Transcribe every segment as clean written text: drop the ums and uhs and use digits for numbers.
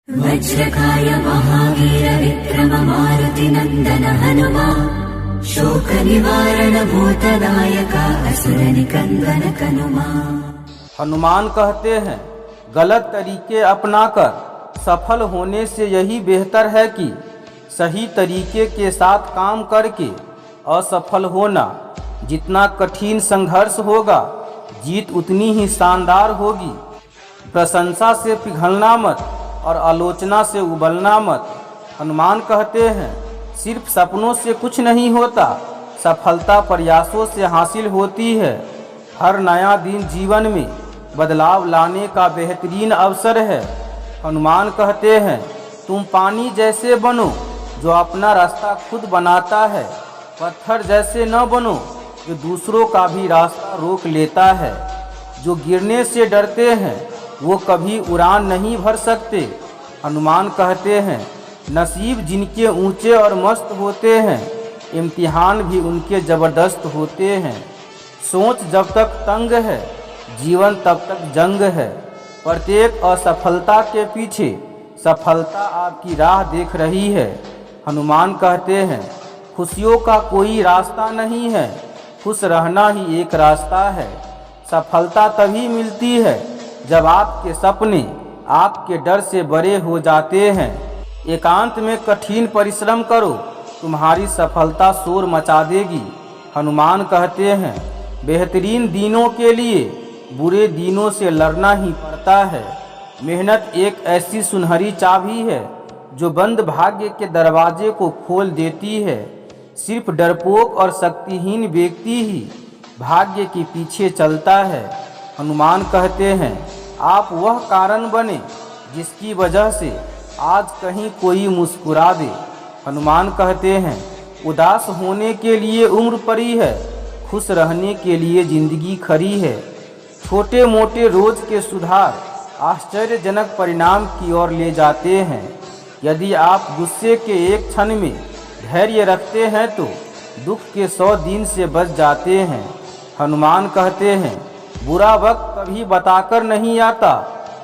वज्रकाय महावीर विक्रम मारुति नंदन हनुमान शोक निवारण भूतदायक असुर निकंदन हनुमान। हनुमान कहते हैं, गलत तरीके अपनाकर सफल होने से यही बेहतर है कि सही तरीके के साथ काम करके असफल होना। जितना कठिन संघर्ष होगा, जीत उतनी ही शानदार होगी। प्रशंसा से पिघलना मत और आलोचना से उबलना मत। हनुमान कहते हैं, सिर्फ सपनों से कुछ नहीं होता, सफलता प्रयासों से हासिल होती है। हर नया दिन जीवन में बदलाव लाने का बेहतरीन अवसर है। हनुमान कहते हैं, तुम पानी जैसे बनो जो अपना रास्ता खुद बनाता है। पत्थर जैसे न बनो जो दूसरों का भी रास्ता रोक लेता है। जो गिरने से डरते हैं वो कभी उड़ान नहीं भर सकते। हनुमान कहते हैं, नसीब जिनके ऊंचे और मस्त होते हैं, इम्तिहान भी उनके ज़बरदस्त होते हैं। सोच जब तक तंग है, जीवन तब तक जंग है। प्रत्येक असफलता के पीछे सफलता आपकी राह देख रही है। हनुमान कहते हैं, खुशियों का कोई रास्ता नहीं है, खुश रहना ही एक रास्ता है। सफलता तभी मिलती है जब आपके सपने आपके डर से बड़े हो जाते हैं। एकांत में कठिन परिश्रम करो, तुम्हारी सफलता शोर मचा देगी। हनुमान कहते हैं, बेहतरीन दिनों के लिए बुरे दिनों से लड़ना ही पड़ता है। मेहनत एक ऐसी सुनहरी चाबी है जो बंद भाग्य के दरवाजे को खोल देती है। सिर्फ डरपोक और शक्तिहीन व्यक्ति ही भाग्य के पीछे चलता है। हनुमान कहते हैं, आप वह कारण बने जिसकी वजह से आज कहीं कोई मुस्कुरा दे। हनुमान कहते हैं, उदास होने के लिए उम्र पड़ी है, खुश रहने के लिए जिंदगी खड़ी है। छोटे मोटे रोज के सुधार आश्चर्यजनक परिणाम की ओर ले जाते हैं। यदि आप गुस्से के एक क्षण में धैर्य रखते हैं तो दुख के 100 दिन से बच जाते हैं। हनुमान कहते हैं, बुरा वक्त कभी बताकर नहीं आता,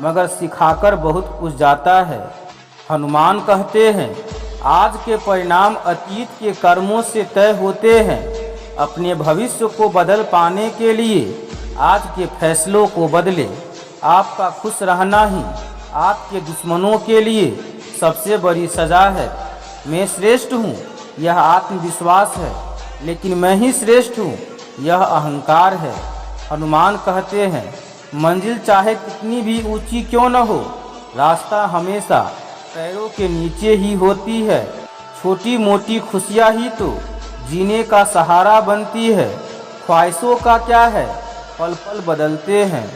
मगर सिखाकर बहुत कुछ जाता है। हनुमान कहते हैं, आज के परिणाम अतीत के कर्मों से तय होते हैं। अपने भविष्य को बदल पाने के लिए आज के फैसलों को बदले। आपका खुश रहना ही आपके दुश्मनों के लिए सबसे बड़ी सज़ा है। मैं श्रेष्ठ हूँ, यह आत्मविश्वास है, लेकिन मैं ही श्रेष्ठ हूँ, यह अहंकार है। हनुमान कहते हैं, मंजिल चाहे कितनी भी ऊंची क्यों न हो, रास्ता हमेशा पैरों के नीचे ही होती है। छोटी मोटी खुशियाँ ही तो जीने का सहारा बनती है। ख्वाहिशों का क्या है, पल पल बदलते हैं।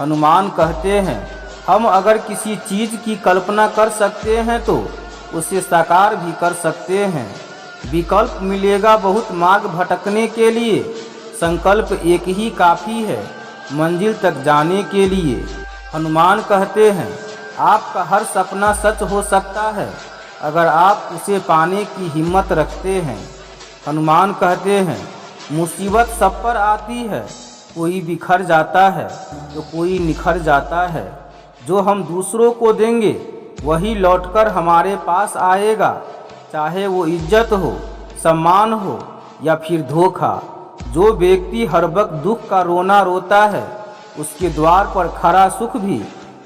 हनुमान कहते हैं, हम अगर किसी चीज़ की कल्पना कर सकते हैं तो उसे साकार भी कर सकते हैं। विकल्प मिलेगा बहुत मार्ग भटकने के लिए, संकल्प एक ही काफ़ी है मंजिल तक जाने के लिए। हनुमान कहते हैं, आपका हर सपना सच हो सकता है अगर आप उसे पाने की हिम्मत रखते हैं। हनुमान कहते हैं, मुसीबत सब पर आती है, कोई बिखर जाता है तो कोई निखर जाता है। जो हम दूसरों को देंगे वही लौटकर हमारे पास आएगा, चाहे वो इज्जत हो, सम्मान हो या फिर धोखा। जो व्यक्ति हर वक्त दुख का रोना रोता है, उसके द्वार पर खड़ा सुख भी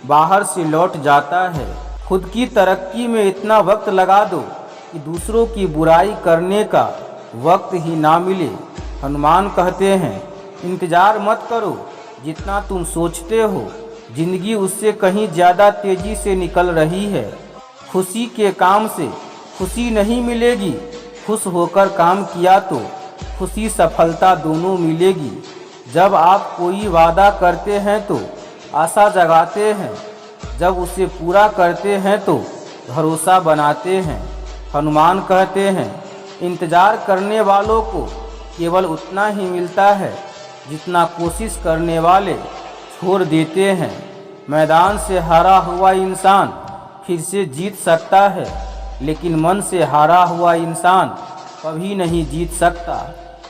बाहर से लौट जाता है। खुद की तरक्की में इतना वक्त लगा दो कि दूसरों की बुराई करने का वक्त ही ना मिले। हनुमान कहते हैं, इंतज़ार मत करो, जितना तुम सोचते हो जिंदगी उससे कहीं ज़्यादा तेज़ी से निकल रही है। खुशी के काम से खुशी नहीं मिलेगी, खुश होकर काम किया तो खुशी सफलता दोनों मिलेगी। जब आप कोई वादा करते हैं तो आशा जगाते हैं, जब उसे पूरा करते हैं तो भरोसा बनाते हैं। हनुमान कहते हैं, इंतज़ार करने वालों को केवल उतना ही मिलता है जितना कोशिश करने वाले छोड़ देते हैं। मैदान से हारा हुआ इंसान फिर से जीत सकता है, लेकिन मन से हारा हुआ इंसान कभी नहीं जीत सकता।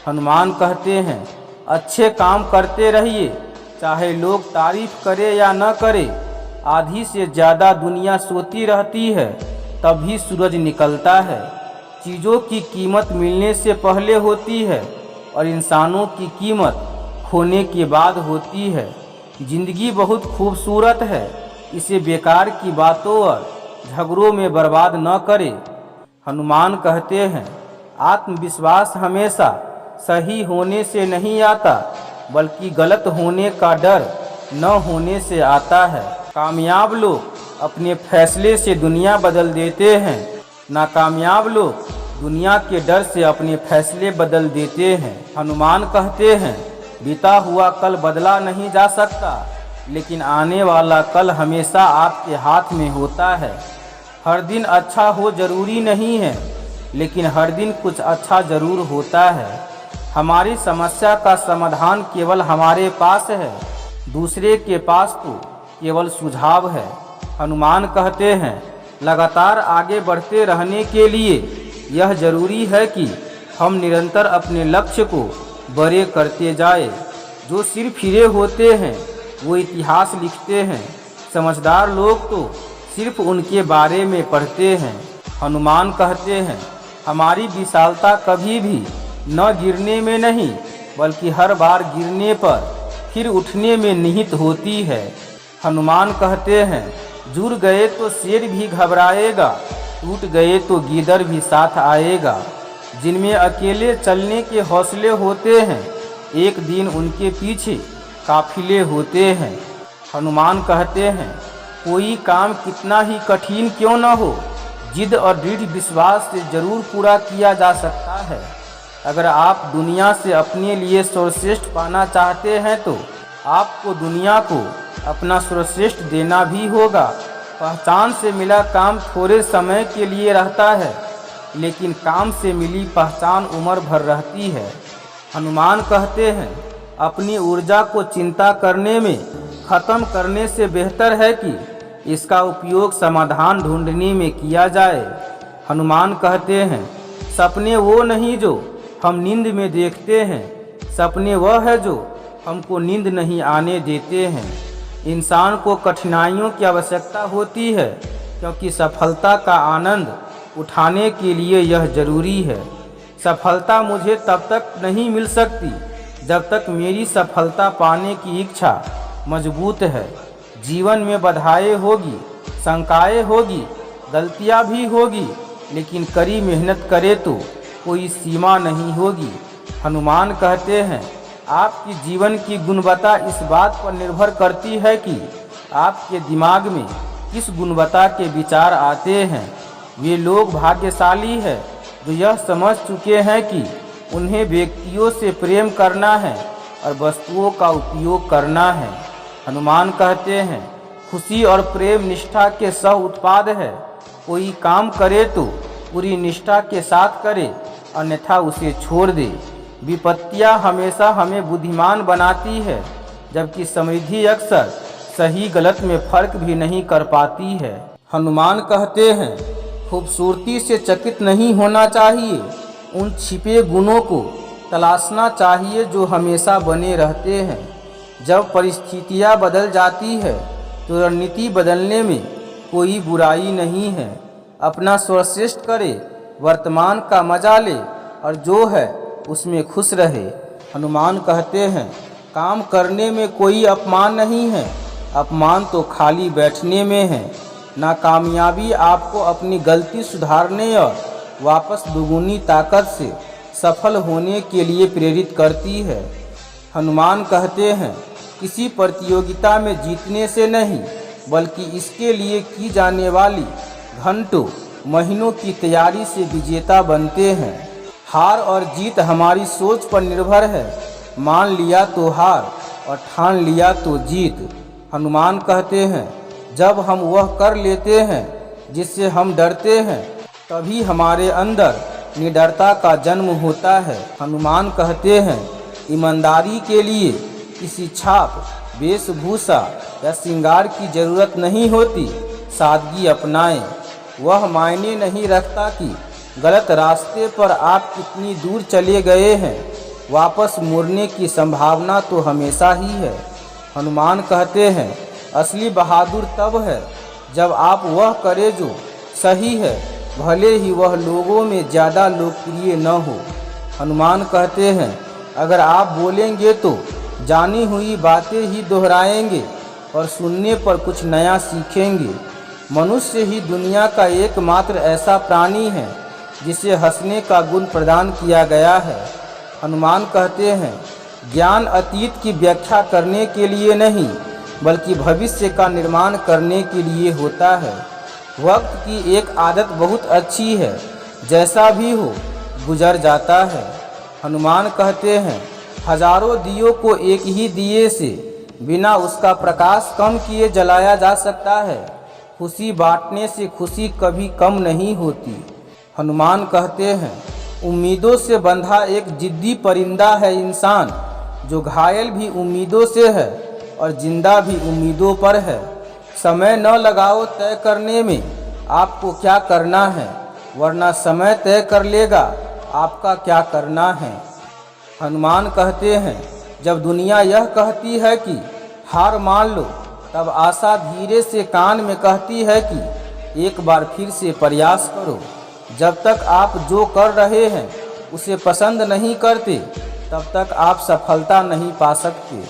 हनुमान कहते हैं, अच्छे काम करते रहिए, चाहे लोग तारीफ करें या न करें। आधी से ज़्यादा दुनिया सोती रहती है तभी सूरज निकलता है। चीज़ों की कीमत मिलने से पहले होती है और इंसानों की कीमत खोने के बाद होती है। जिंदगी बहुत खूबसूरत है, इसे बेकार की बातों और झगड़ों में बर्बाद न करें। हनुमान कहते हैं, आत्मविश्वास हमेशा सही होने से नहीं आता बल्कि गलत होने का डर न होने से आता है। कामयाब लोग अपने फैसले से दुनिया बदल देते हैं, नाकामयाब लोग दुनिया के डर से अपने फैसले बदल देते हैं। हनुमान कहते हैं, बीता हुआ कल बदला नहीं जा सकता लेकिन आने वाला कल हमेशा आपके हाथ में होता है। हर दिन अच्छा हो जरूरी नहीं है लेकिन हर दिन कुछ अच्छा ज़रूर होता है। हमारी समस्या का समाधान केवल हमारे पास है, दूसरे के पास तो केवल सुझाव है। हनुमान कहते हैं, लगातार आगे बढ़ते रहने के लिए यह ज़रूरी है कि हम निरंतर अपने लक्ष्य को बड़े करते जाए। जो सिर फिरे होते हैं वो इतिहास लिखते हैं, समझदार लोग तो सिर्फ उनके बारे में पढ़ते हैं। हनुमान कहते हैं, हमारी विशालता कभी भी न गिरने में नहीं बल्कि हर बार गिरने पर फिर उठने में निहित होती है। हनुमान कहते हैं, जुड़ गए तो शेर भी घबराएगा, टूट गए तो गीदड़ भी साथ आएगा। जिनमें अकेले चलने के हौसले होते हैं एक दिन उनके पीछे काफिले होते हैं। हनुमान कहते हैं, कोई काम कितना ही कठिन क्यों न हो, जिद और दृढ़ विश्वास से जरूर पूरा किया जा सकता है। अगर आप दुनिया से अपने लिए सर्वश्रेष्ठ पाना चाहते हैं तो आपको दुनिया को अपना सर्वश्रेष्ठ देना भी होगा। पहचान से मिला काम थोड़े समय के लिए रहता है लेकिन काम से मिली पहचान उम्र भर रहती है। हनुमान कहते हैं, अपनी ऊर्जा को चिंता करने में ख़त्म करने से बेहतर है कि इसका उपयोग समाधान ढूंढने में किया जाए। हनुमान कहते हैं, सपने वो नहीं जो हम नींद में देखते हैं, सपने वह है जो हमको नींद नहीं आने देते हैं। इंसान को कठिनाइयों की आवश्यकता होती है क्योंकि सफलता का आनंद उठाने के लिए यह जरूरी है। सफलता मुझे तब तक नहीं मिल सकती जब तक मेरी सफलता पाने की इच्छा मजबूत है। जीवन में बाधाएं होगी, शंकाएं होगी, गलतियां भी होगी लेकिन कड़ी मेहनत करे तो कोई सीमा नहीं होगी। हनुमान कहते हैं, आपकी जीवन की गुणवत्ता इस बात पर निर्भर करती है कि आपके दिमाग में किस गुणवत्ता के विचार आते हैं। वे लोग भाग्यशाली हैं जो यह समझ चुके हैं कि उन्हें व्यक्तियों से प्रेम करना है और वस्तुओं का उपयोग करना है। हनुमान कहते हैं, खुशी और प्रेम निष्ठा के सह उत्पाद है। कोई काम करे तो पूरी निष्ठा के साथ करे, अन्यथा उसे छोड़ दे। विपत्तियां हमेशा हमें बुद्धिमान बनाती है जबकि समृद्धि अक्सर सही गलत में फर्क भी नहीं कर पाती है। हनुमान कहते हैं, खूबसूरती से चकित नहीं होना चाहिए, उन छिपे गुणों को तलाशना चाहिए जो हमेशा बने रहते हैं। जब परिस्थितियां बदल जाती है तो रणनीति बदलने में कोई बुराई नहीं है। अपना सर्वश्रेष्ठ करे, वर्तमान का मजा ले और जो है उसमें खुश रहे। हनुमान कहते हैं, काम करने में कोई अपमान नहीं है, अपमान तो खाली बैठने में है। नाकामयाबी आपको अपनी गलती सुधारने और वापस दुगुनी ताकत से सफल होने के लिए प्रेरित करती है। हनुमान कहते हैं, किसी प्रतियोगिता में जीतने से नहीं बल्कि इसके लिए की जाने वाली घंटों महीनों की तैयारी से विजेता बनते हैं। हार और जीत हमारी सोच पर निर्भर है। मान लिया तो हार और ठान लिया तो जीत। हनुमान कहते हैं, जब हम वह कर लेते हैं जिससे हम डरते हैं तभी हमारे अंदर निडरता का जन्म होता है। हनुमान कहते हैं, ईमानदारी के लिए किसी छाप, वेशभूषा या श्रृंगार की जरूरत नहीं होती। सादगी अपनाएं। वह मायने नहीं रखता कि गलत रास्ते पर आप कितनी दूर चले गए हैं, वापस मुड़ने की संभावना तो हमेशा ही है। हनुमान कहते हैं, असली बहादुर तब है जब आप वह करें जो सही है, भले ही वह लोगों में ज़्यादा लोकप्रिय न हो। हनुमान कहते हैं, अगर आप बोलेंगे तो जानी हुई बातें ही दोहराएंगे और सुनने पर कुछ नया सीखेंगे। मनुष्य ही दुनिया का एकमात्र ऐसा प्राणी है जिसे हंसने का गुण प्रदान किया गया है। हनुमान कहते हैं, ज्ञान अतीत की व्याख्या करने के लिए नहीं बल्कि भविष्य का निर्माण करने के लिए होता है। वक्त की एक आदत बहुत अच्छी है, जैसा भी हो गुजर जाता है। हनुमान कहते हैं, हजारों दियों को एक ही दिए से बिना उसका प्रकाश कम किए जलाया जा सकता है। खुशी बांटने से खुशी कभी कम नहीं होती। हनुमान कहते हैं, उम्मीदों से बंधा एक जिद्दी परिंदा है इंसान, जो घायल भी उम्मीदों से है और जिंदा भी उम्मीदों पर है। समय न लगाओ तय करने में आपको क्या करना है, वरना समय तय कर लेगा आपका क्या करना है। हनुमान कहते हैं, जब दुनिया यह कहती है कि हार मान लो, तब आशा धीरे से कान में कहती है कि एक बार फिर से प्रयास करो। जब तक आप जो कर रहे हैं उसे पसंद नहीं करते, तब तक आप सफलता नहीं पा सकते।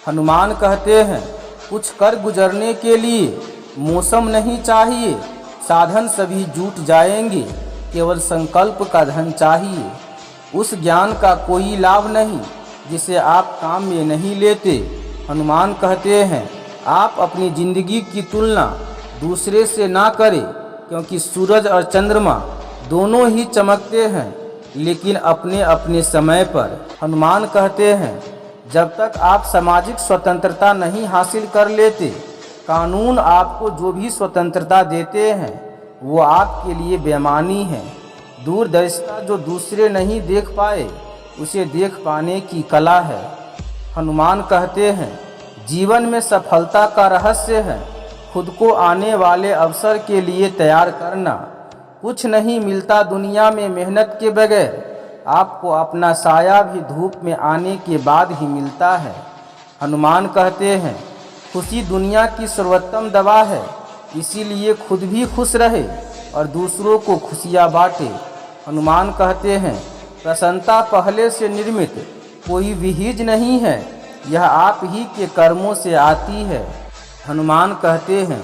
हनुमान कहते हैं, कुछ कर गुजरने के लिए मौसम नहीं चाहिए, साधन सभी जुट जाएंगे, केवल संकल्प का धन चाहिए। उस ज्ञान का कोई लाभ नहीं जिसे आप काम में नहीं लेते। हनुमान कहते हैं, आप अपनी ज़िंदगी की तुलना दूसरे से ना करें, क्योंकि सूरज और चंद्रमा दोनों ही चमकते हैं, लेकिन अपने अपने समय पर। हनुमान कहते हैं, जब तक आप सामाजिक स्वतंत्रता नहीं हासिल कर लेते, कानून आपको जो भी स्वतंत्रता देते हैं वो आपके लिए बेईमानी है। दूरदर्शिता जो दूसरे नहीं देख पाए, उसे देख पाने की कला है। हनुमान कहते हैं, जीवन में सफलता का रहस्य है खुद को आने वाले अवसर के लिए तैयार करना। कुछ नहीं मिलता दुनिया में मेहनत के बगैर, आपको अपना साया भी धूप में आने के बाद ही मिलता है। हनुमान कहते हैं, खुशी दुनिया की सर्वोत्तम दवा है, इसीलिए खुद भी खुश रहे और दूसरों को खुशियाँ बांटे। हनुमान कहते हैं, प्रसन्नता पहले से निर्मित कोई विहीज नहीं है, यह आप ही के कर्मों से आती है। हनुमान कहते हैं,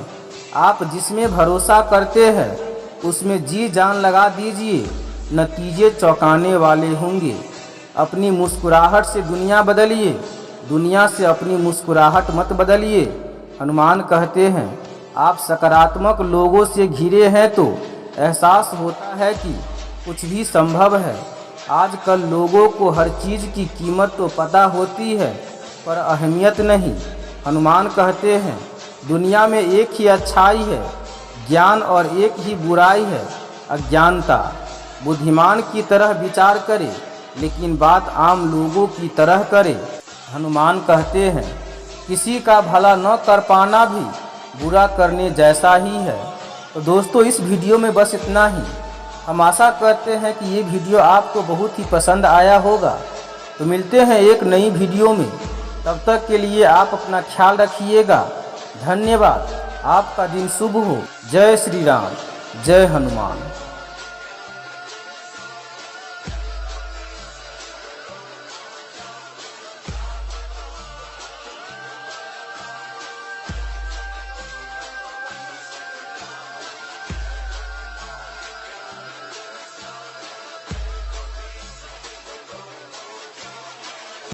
आप जिसमें भरोसा करते हैं उसमें जी जान लगा दीजिए, नतीजे चौंकाने वाले होंगे। अपनी मुस्कुराहट से दुनिया बदलिए, दुनिया से अपनी मुस्कुराहट मत बदलिए। हनुमान कहते हैं, आप सकारात्मक लोगों से घिरे हैं तो एहसास होता है कि कुछ भी संभव है। आजकल लोगों को हर चीज़ की कीमत तो पता होती है, पर अहमियत नहीं। हनुमान कहते हैं, दुनिया में एक ही अच्छाई है ज्ञान और एक ही बुराई है अज्ञानता। बुद्धिमान की तरह विचार करे, लेकिन बात आम लोगों की तरह करे। हनुमान कहते हैं, किसी का भला न कर पाना भी बुरा करने जैसा ही है। तो दोस्तों, इस वीडियो में बस इतना ही। हम आशा करते हैं कि ये वीडियो आपको बहुत ही पसंद आया होगा। तो मिलते हैं एक नई वीडियो में, तब तक के लिए आप अपना ख्याल रखिएगा। धन्यवाद। आपका दिन शुभ हो। जय श्री राम, जय हनुमान।